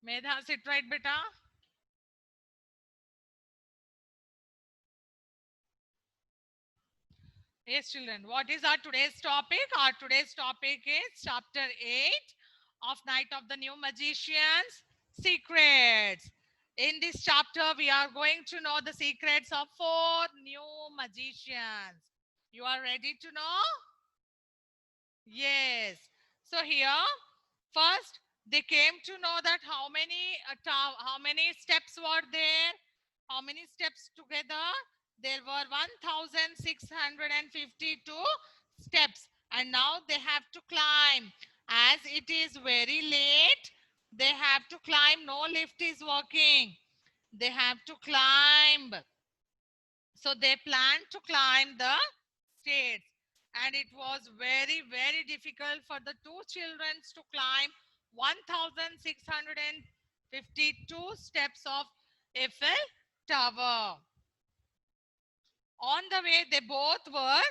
Medha, sit right, beta. Yes, children. What is our today's topic? Our today's topic is chapter 8 of Night of the New Magicians Secrets. In this chapter, we are going to know the secrets of 4 new magicians. You are ready to know? Yes. So here, first they came to know that how many steps were there? How many steps together? There were 1652 steps, and now they have to climb. As it is very late, they have to climb. No lift is working. They have to climb. So they planned to climb the stairs, and it was very, very difficult for the two children to climb 1652 steps of Eiffel Tower. On the way, they both were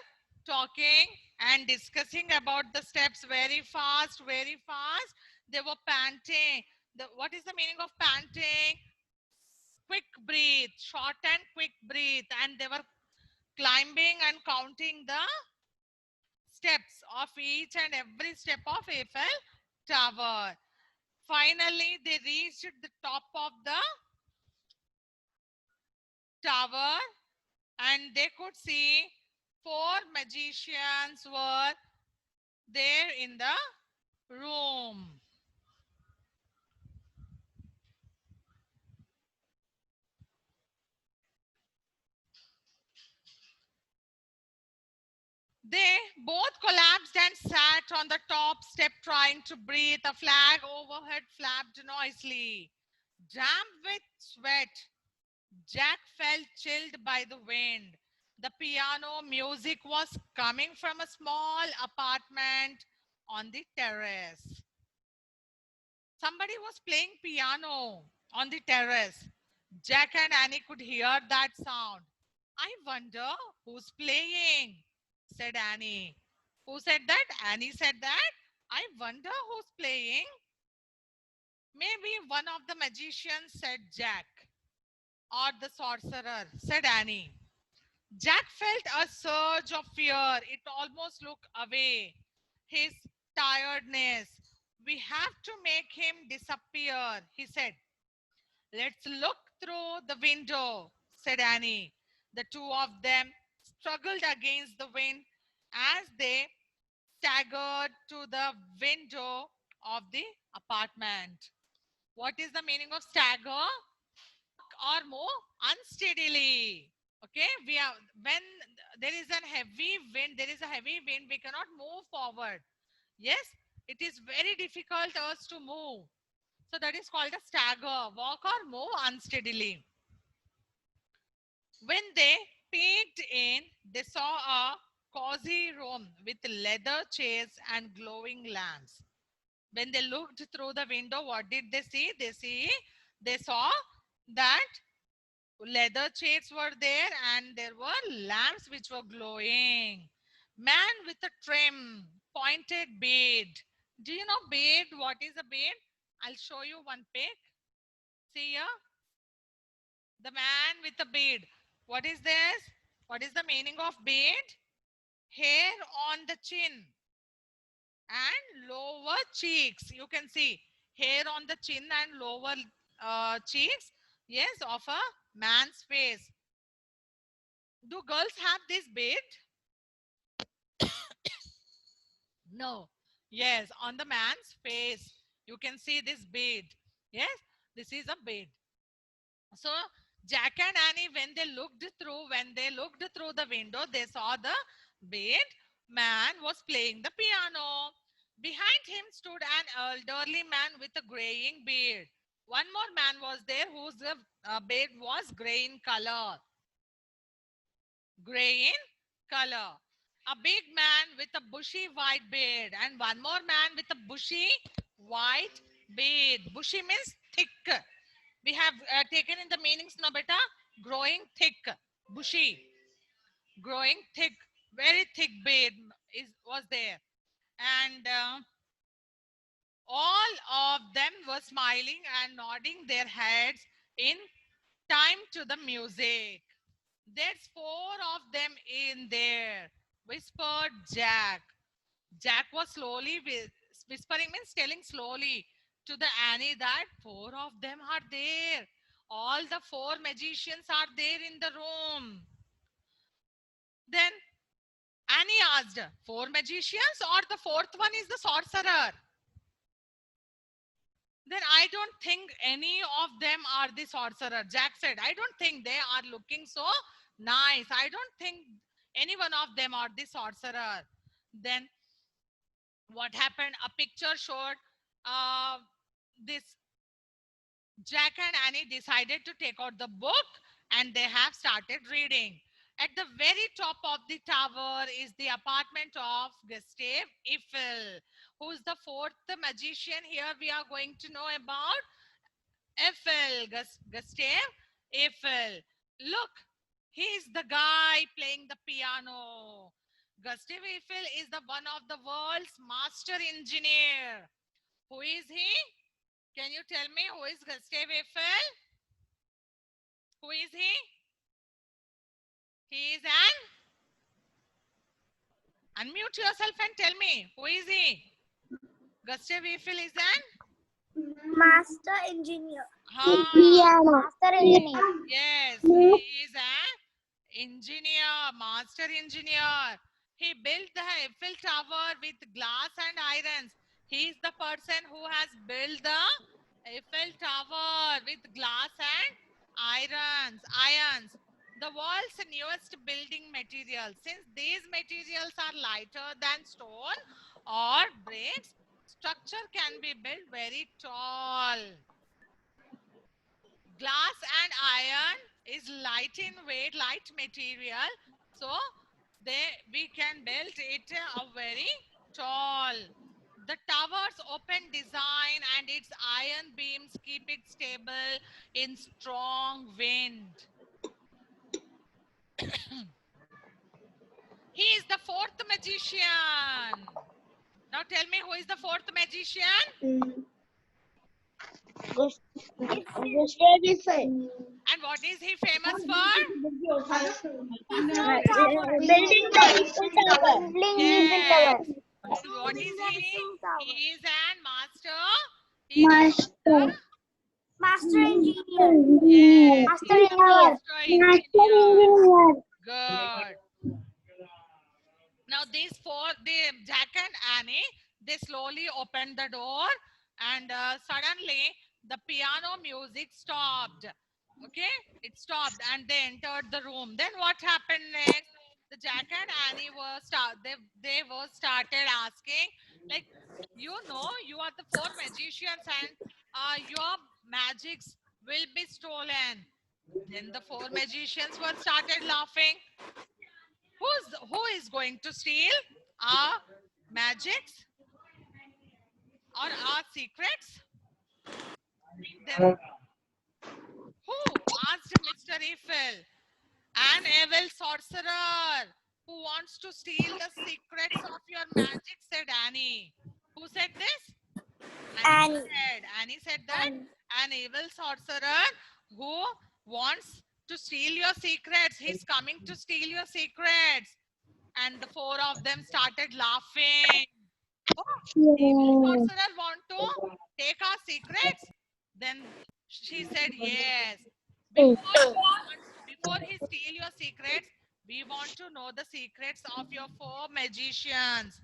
talking and discussing about the steps very fast, very fast. They were panting. What is the meaning of panting? Quick breathe, short and quick breathe. And they were climbing and counting the steps of each and every step of Eiffel Tower. Finally, they reached the top of the tower, and they could see 4 magicians were there in the room. They both collapsed and sat on the top step trying to breathe. A flag overhead flapped noisily. Damp with sweat, Jack felt chilled by the wind. The piano music was coming from a small apartment on the terrace. Somebody was playing piano on the terrace. Jack and Annie could hear that sound. I wonder who's playing, said Annie. Who said that? Annie said that. I wonder who's playing. Maybe one of the magicians, said Jack. Or the sorcerer, said Annie. Jack felt a surge of fear. It almost looked away. His tiredness. We have to make him disappear, he said. Let's look through the window, said Annie. The two of them struggled against the wind as they staggered to the window of the apartment. What is the meaning of stagger? Or move unsteadily. Okay, we are when there is a heavy wind, we cannot move forward. Yes, it is very difficult us to move. So that is called a stagger, walk or move unsteadily. When they peeked in, they saw a cozy room with leather chairs and glowing lamps. When they looked through the window, what did they see? They saw that leather chairs were there and there were lamps which were glowing. Man with a trim, pointed beard. Do you know beard? What is a beard? I'll show you one pic. See here? The man with a beard. What is this? What is the meaning of beard? Hair on the chin and lower cheeks. You can see hair on the chin and lower cheeks. Yes, of a man's face. Do girls have this beard? No. Yes, on the man's face, you can see this beard. Yes, this is a beard. So Jack and Annie, when they looked through the window, they saw the beard man was playing the piano. Behind him stood an elderly man with a graying beard. One more man was there whose beard was gray in color. Gray in color. A big man with a bushy white beard, and one more man with a bushy white beard. Bushy means thick. We have taken in the meanings now, beta. Growing thick, bushy, growing thick, very thick beard was there. And All of them were smiling and nodding their heads in time to the music. There's four of them in there, whispered Jack. Jack was slowly whispering, means telling slowly to the Annie that four of them are there. All the four magicians are there in the room. Then Annie asked, four magicians or the fourth one is the sorcerer? Then I don't think any of them are the sorcerer. Jack said, I don't think they are looking so nice. I don't think any one of them are the sorcerer. Then what happened? A picture showed uh, this Jack and Annie decided to take out the book and they have started reading. At the very top of the tower is the apartment of Gustave Eiffel, who is the fourth magician. Here we are going to know about Eiffel, Gustave Eiffel. Look, he's the guy playing the piano. Gustave Eiffel is the one of the world's master engineer. Who is he? Can you tell me who is Gustave Eiffel? Who is he? He is an. Unmute yourself and tell me who is he? Gustave Eiffel is an Master engineer. Master engineer. Yes, he is an engineer, master engineer. He built the Eiffel Tower with glass and irons. He is the person who has built the Eiffel Tower with glass and irons. The world's newest building material. Since these materials are lighter than stone or bricks, structure can be built very tall. Glass and iron is light in weight, light material. So we can build it a very tall. The tower's open design and its iron beams keep it stable in strong wind. He is the fourth magician. Now tell me who is the fourth magician? Gustave Eiffel. And what is he famous for? Building the Eiffel Tower. Yes. And what is he? He is an master. He is Master. Master engineer. yes, Master he is the engineer. master engineer. engineer. Good. Now these four, Jack and Annie, they slowly opened the door and suddenly the piano music stopped. Okay, it stopped and they entered the room. Then what happened next? The Jack and Annie were they were started asking, like, you know, you are the four magicians and your magics will be stolen. Then the four magicians were started laughing. Who is going to steal our magics or our secrets? Then who asked Mr. Eiffel? An evil sorcerer who wants to steal the secrets of your magic, said Annie. Who said this? Annie said that an evil sorcerer who wants to steal your secrets. He's coming to steal your secrets. And the four of them started laughing. Oh, the evil sorcerer want to take our secrets? Then she said, yes. Before he steal your secrets, we want to know the secrets of your four magicians.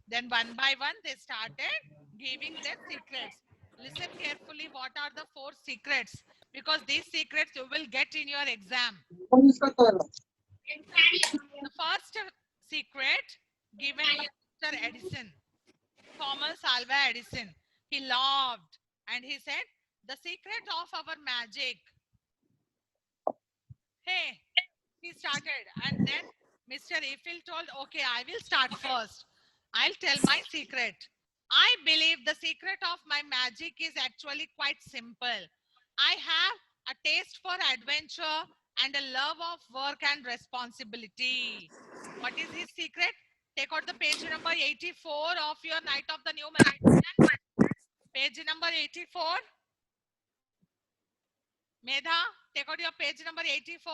Then one by one, they started giving their secrets. Listen carefully, what are the four secrets? Because these secrets you will get in your exam. The first secret given by Mr. Edison, Thomas Alva Edison. He laughed and he said, the secret of our magic. Hey, he started and then Mr. Eiffel told, okay, I will start first. I'll tell my secret. I believe the secret of my magic is actually quite simple. I have a taste for adventure and a love of work and responsibility. What is his secret? Take out the page number 84 of your Night of the New Magician. Page number 84. Medha, take out your page number 84.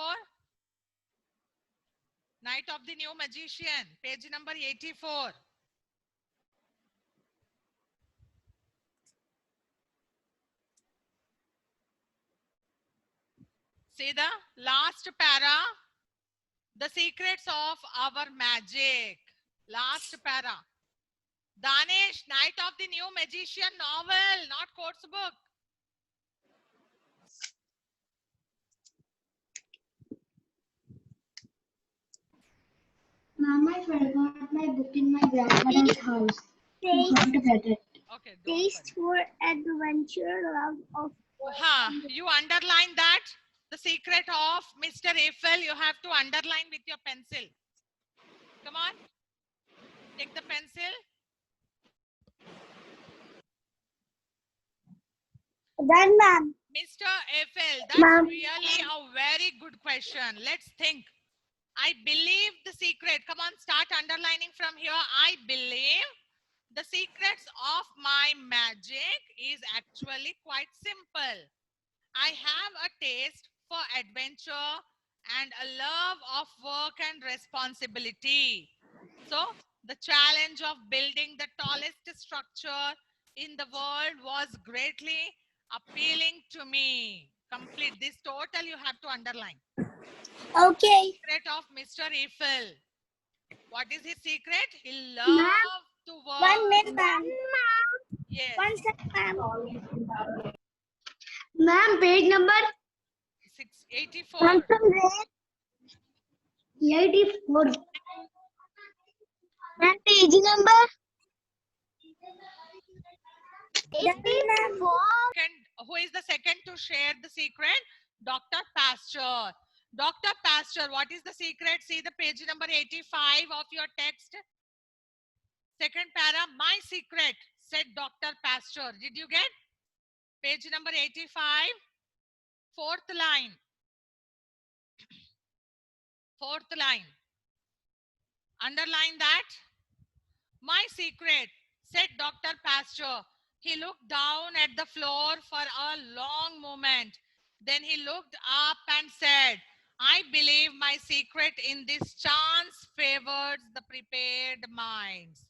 Night of the New Magician, page number 84. See the last para, the secrets of our magic. Last para. Danish, Night of the New Magician novel, not course book. Mom, I forgot my book in my grandmother's house. I Taste, have to get it. Okay, don't taste worry. for adventure, love of You underline that. The secret of Mr. Eiffel, you have to underline with your pencil. Come on. Take the pencil. done, ma'am. Mr. Eiffel, that's Ma'am. really a very good question. Let's think. I believe the secret. Come on, start underlining from here. I believe the secrets of my magic is actually quite simple. I have a taste for adventure and a love of work and responsibility. So, the challenge of building the tallest structure in the world was greatly appealing to me. Complete this total you have to underline. Okay. Secret of Mr. Eiffel. What is his secret? He loved to work. 1 minute, ma'am. Yes. 1 second, ma'am. Ma'am, page number 684. 84. Ma'am, page number 84. Who is the second to share the secret? Dr. Pasteur. Dr. Pasteur, what is the secret? See the page number 85 of your text. Second para, my secret, said Dr. Pasteur. Did you get? Page number 85, fourth line. Fourth line. Underline that. My secret, said Dr. Pasteur. He looked down at the floor for a long moment. Then he looked up and said, I believe my secret in this chance favors the prepared minds.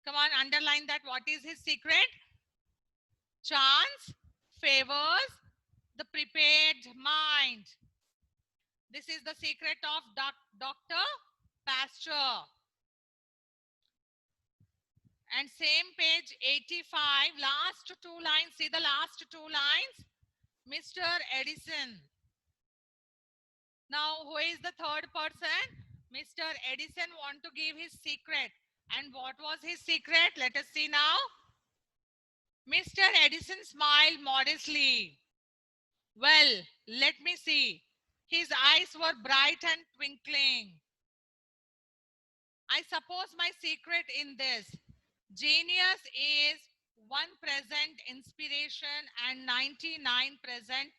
Come on, underline that. What is his secret? Chance favors the prepared mind. This is the secret of Dr. Pasteur. And same page 85, last two lines. See the last two lines? Mr. Edison. Now, who is the third person? Mr. Edison want to give his secret. And what was his secret? Let us see now. Mr. Edison smiled modestly. Well, let me see. His eyes were bright and twinkling. I suppose my secret in this. Genius is 1% inspiration and 99%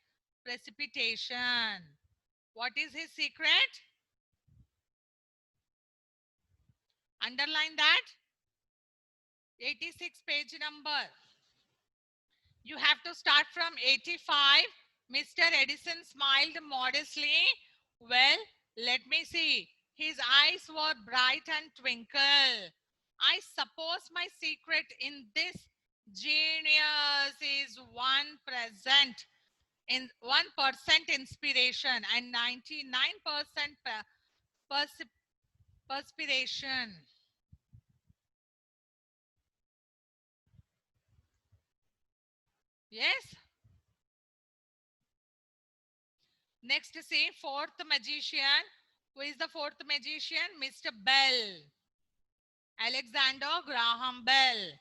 precipitation. What is his secret? Underline that. 86 page number. You have to start from 85. Mr. Edison smiled modestly. Well, let me see. His eyes were bright and twinkle. I suppose my secret in this genius is 1% inspiration and 99% perspiration. Yes. Next, see fourth magician. Who is the fourth magician? Mr. Bell. Alexander Graham Bell.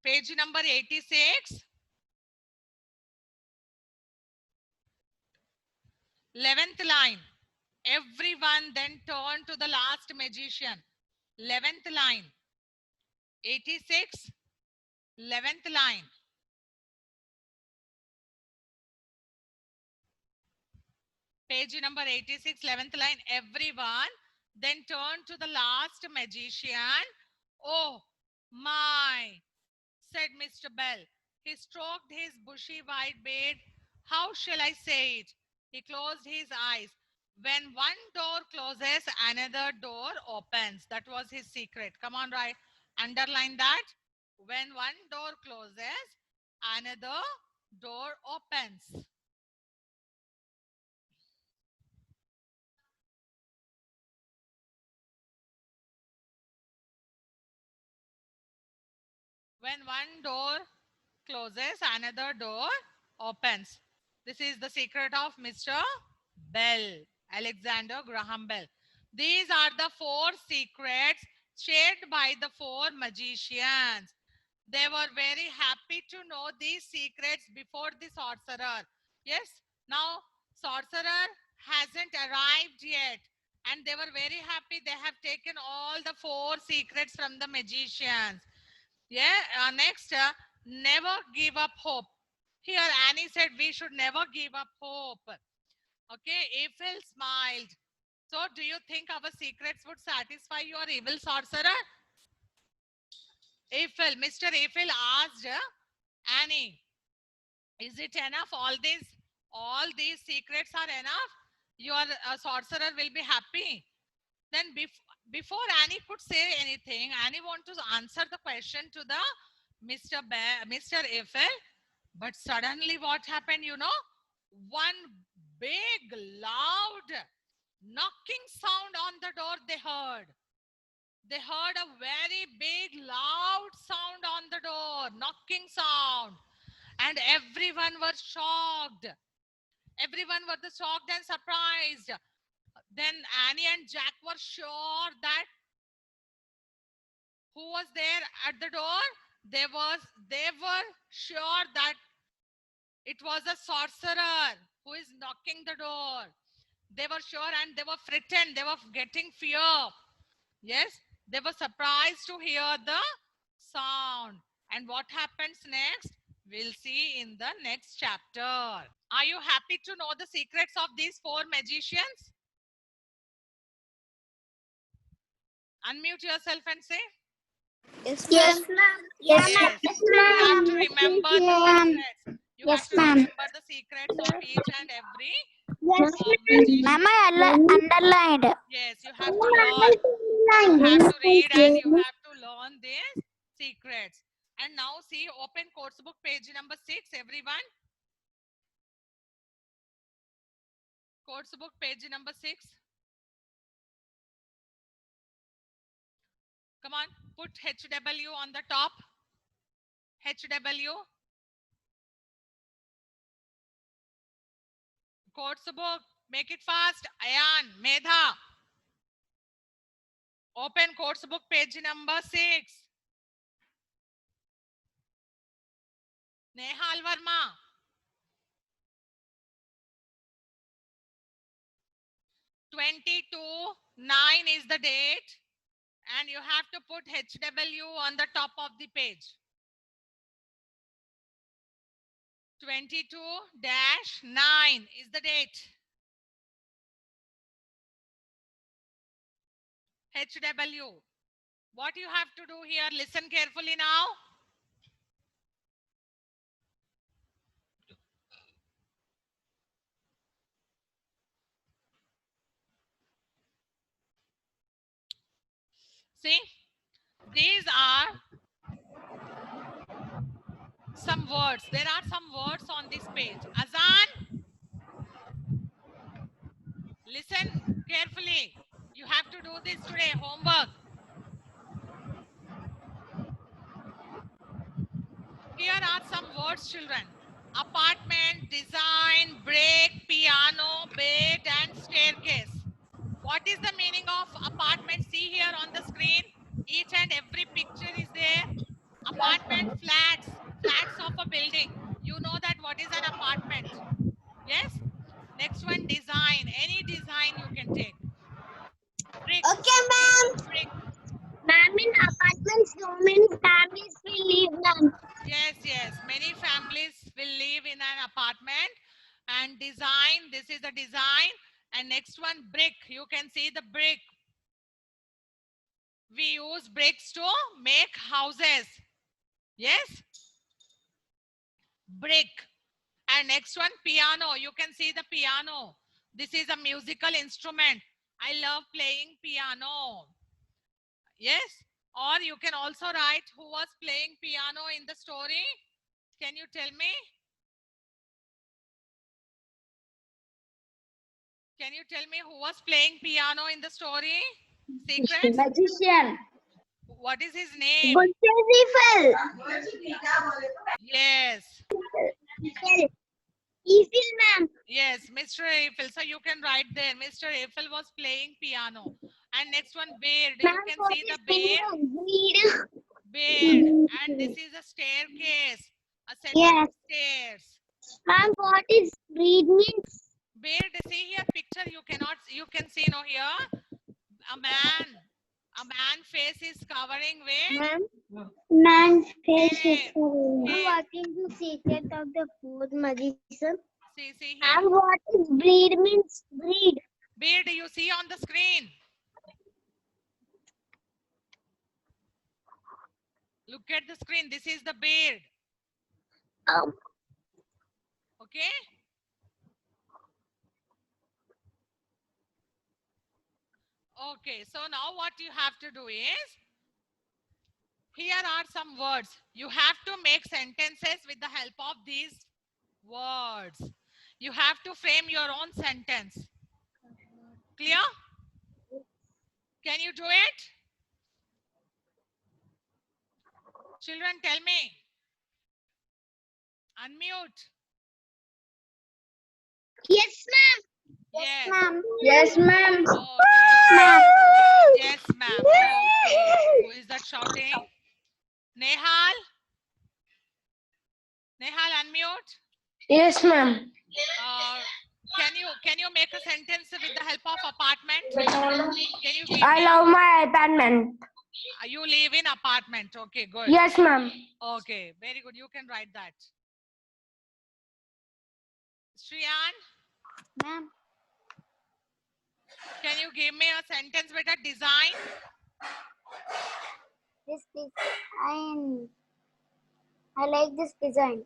Page number 86. 11th line. Everyone then turned to the last magician. 11th line. 86. 11th line. Page number 86, 11th line. Everyone then turned to the last magician. Oh my, said Mr. Bell. He stroked his bushy white beard. How shall I say it? He closed his eyes. When one door closes, another door opens. That was his secret. Come on, right? Underline that. When one door closes, another door opens. When one door closes, another door opens. This is the secret of Mr. Bell, Alexander Graham Bell. These are the 4 secrets shared by the 4 magicians. They were very happy to know these secrets before the sorcerer. Yes, now sorcerer hasn't arrived yet, and they were very happy. They have taken all the 4 secrets from the magicians. Yeah, next, never give up hope. Here, Annie said we should never give up hope. Okay, Eiffel smiled. So, do you think our secrets would satisfy your evil sorcerer? Eiffel, Mr. Eiffel asked Annie, is it enough? All these secrets are enough? Your sorcerer will be happy. Then before Annie could say anything, Annie want to answer the question to the Mr. Eiffel. But suddenly what happened, you know? One big, loud knocking sound on the door they heard. They heard a very big, loud sound on the door, knocking sound. And everyone was shocked. Everyone was shocked and surprised. Then Annie and Jack were sure that who was there at the door? They were sure that it was a sorcerer who is knocking the door. They were sure and they were frightened. They were getting fear. Yes, they were surprised to hear the sound. And what happens next? We'll see in the next chapter. Are you happy to know the secrets of these 4 magicians? Unmute yourself and say. Yes, ma'am. Yes. You have to remember the secrets. You Yes, have to ma'am. remember the secrets of each and every Yes, magician. ma'am. I underlined. Yes, you have to learn. You have to read and you have to learn these secrets. And now see, open course book page number 6, everyone. Course book page number 6. Come on, put HW on the top. HW. Course book, make it fast. Ayan, Medha. Open course book page number 6. Nehal Verma. 22/9 is the date, and you have to put HW on the top of the page. 22-9 is the date. HW. What you have to do here, listen carefully now. See, these are some words. There are some words on this page. Azan, listen carefully. You have to do this today, homework. Here are some words, children. Apartment, design, break, piano, bed, and staircase. What is the meaning of apartment? See here on the screen. Each and every picture is there. Apartment, flats of a building. You know that what is an apartment. Yes? Next one, design. Any design you can take. Brick. Okay, ma'am. Brick. Ma'am, in apartments, so many families will live, ma'am. Yes. Many families will live in an apartment. And design, this is the design. And next one, brick. You can see the brick. We use bricks to make houses. Yes, brick. And next one, piano. You can see the piano. This is a musical instrument. I love playing piano. Yes, or you can also write who was playing piano in the story. Can you tell me? Can you tell me who was playing piano in the story? Secrets? Magician. What is his name? Eiffel. Yes. Eiffel, ma'am. Yes, Mr. Eiffel. So you can write there. Mr. Eiffel was playing piano. And next one, beard. You Ma'am, can what see is the beard. beard? Beard. And this is a staircase. A set Yes. of stairs. Ma'am, what is breed means? Beard. See here picture. You can see now here. A man face is covering with Ma'am, man's face is hair. What is the secret of the fourth magician? See here. And what is breed means? Breed. Beard you see on the screen. Look at the screen. This is the beard. Okay. Okay. So now what you have to do is, here are some words. You have to make sentences with the help of these words. You have to frame your own sentence. Clear? Can you do it? Children, tell me. Unmute. Yes, ma'am. Yes. Ma'am. Yes, ma'am. Okay. Ma'am. Yes, ma'am. Okay. Who is that shouting? Nehal? Nehal, unmute. Yes, ma'am. Can you make a sentence with the help of apartment? Can you give I me love my apartment. you live in apartment. Okay, good. Yes, ma'am. Okay, very good. You can write that. Shriyan, Ma'am. can you give me a sentence with a design? This design. I like this design.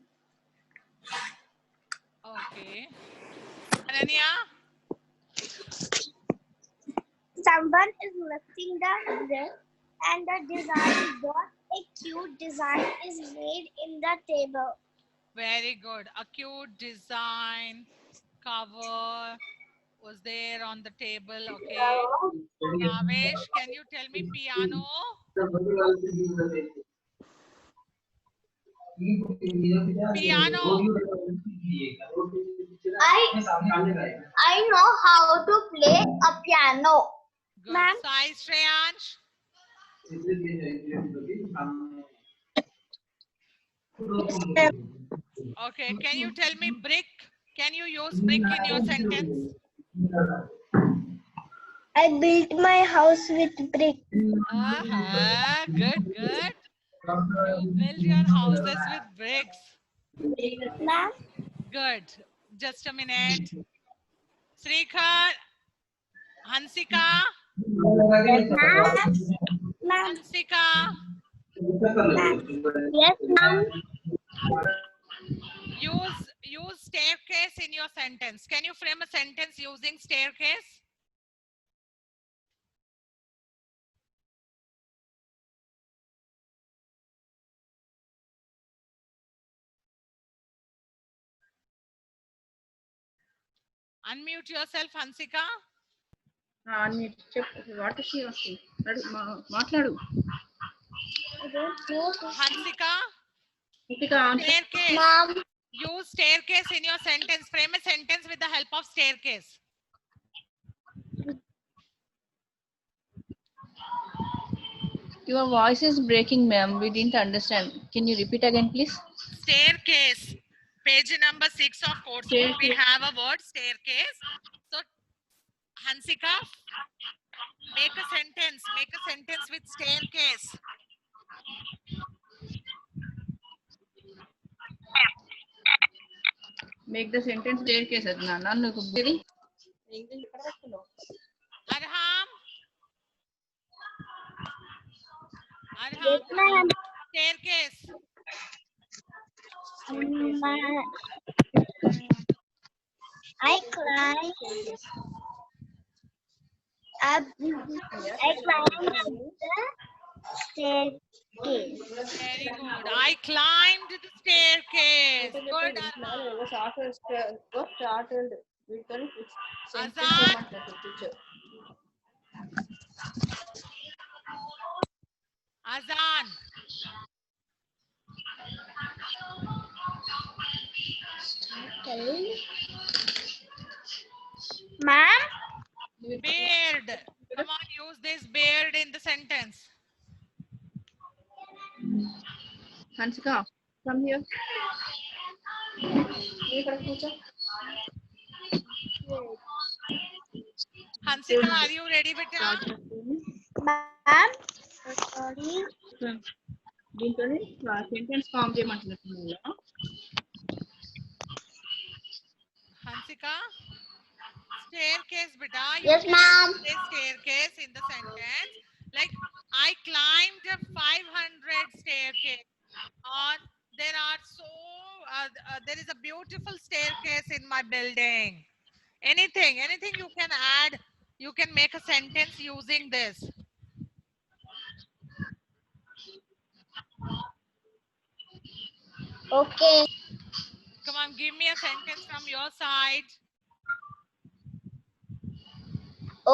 Okay. Ananya? Someone is lifting the bread and the design, what a cute design is made in the table. Very good. A cute design cover was there on the table. Okay. Kavesh, can you tell me piano? Piano. I know how to play a piano. Good. Ma'am. Sai Shreyansh. Okay. Can you tell me brick? Can you use brick in your sentence? I built my house with brick. Good, good. You build your houses with bricks. Ma'am. Good. Just a minute. Srikhar, Hansika, Ma'am. Hansika, Yes, ma'am. use staircase in your sentence. Can you frame a sentence using staircase? Unmute yourself, Hansika. What is she asking? Matladu. Hansika, staircase. Ma'am. Use staircase in your sentence. Frame a sentence with the help of staircase. Your voice is breaking, ma'am. We didn't understand. Can you repeat again, please? Staircase. Page number 6 of course book. We have a word staircase. So Hansika, make a sentence with staircase. Make the sentence staircase. Arham, Yes, ma'am. staircase. I climbed up. I climbed up the staircase. Very good. I climbed the staircase. Good, Azan. Azan. Ma'am, Beard. Come on, use this beard in the sentence. Hansika, come here. Hansika, are you ready, beta? ma'am, sorry. దీంట్లోనే sentence form చేయమంటున్నట్టున్నా Hansika, staircase, beta. You Yes, can ma'am. use this staircase in the sentence. Like, I climbed a 500 staircase. Or there are there is a beautiful staircase in my building. Anything you can add. You can make a sentence using this. Okay. Come on, give me a sentence from your side.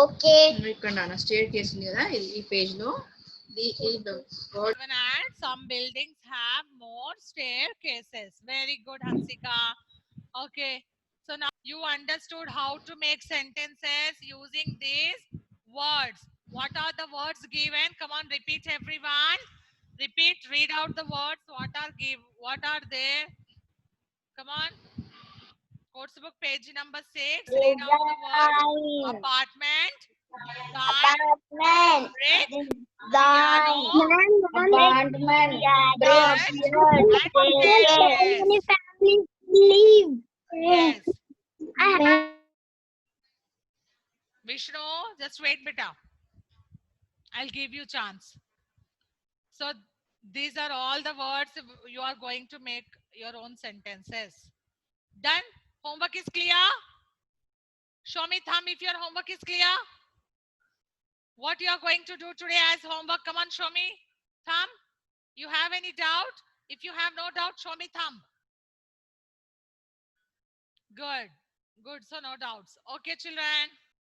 Okay. ఇక్కడ నాన్న stair case ఉంది కదా ఈ page లో Even add, some buildings have more staircases. Very good, Hansika. Okay, so now you understood how to make sentences using these words. What are the words given? Come on, repeat, everyone. Repeat, read out the words. What are there? Come on. Course book page number 6. Read out the words. Design. Apartment, dine, Apartment. brick, Design. Apartment. Brick, Many families live. yes. I have Vishnu, just wait, beta. I'll give you chance. So these are all the words you are going to make your own sentences. Done? Homework is clear? Show me thumb if your homework is clear. What you are going to do today as homework? Come on, show me thumb. You have any doubt? If you have no doubt, show me thumb. Good. Good. So no doubts. Okay, children.